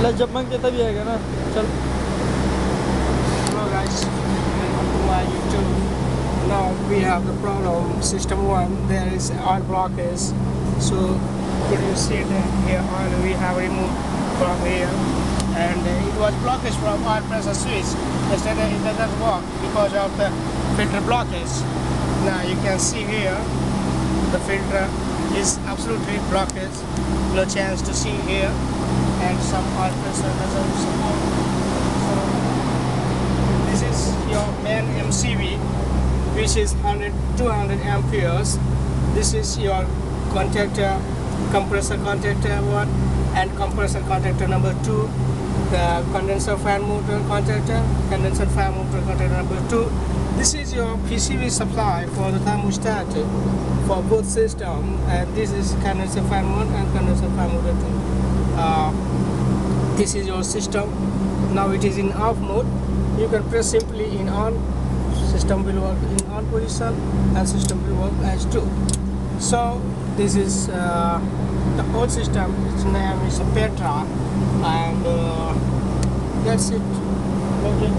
ले जब मांगते तभी आएगा ना चल Hello guys, welcome to my YouTube. Now we have the problem. System 1, there is oil blockage. So could you see that here oil we have removed from here, and it was blockage from oil pressure switch. Yesterday it doesn't work because of the filter blockage. Now you can see here the filter is absolutely blockage. No chance to see here, and some oil pressure doesn't support. So this is your main MCV, which is 200 amperes. This is your contactor, compressor contactor 1 and compressor contactor number 2. The condenser fan motor contactor, condenser fan motor contactor number 2. This is your PCV supply for the thermostat for both systems, and this is condenser fan 1 and condenser fan motor 2. This is your system. Now it is in off mode. You can press simply in on, system will work in on position and system will work as 2. So this is the old system. Its name is Petra, and that's it. Okay.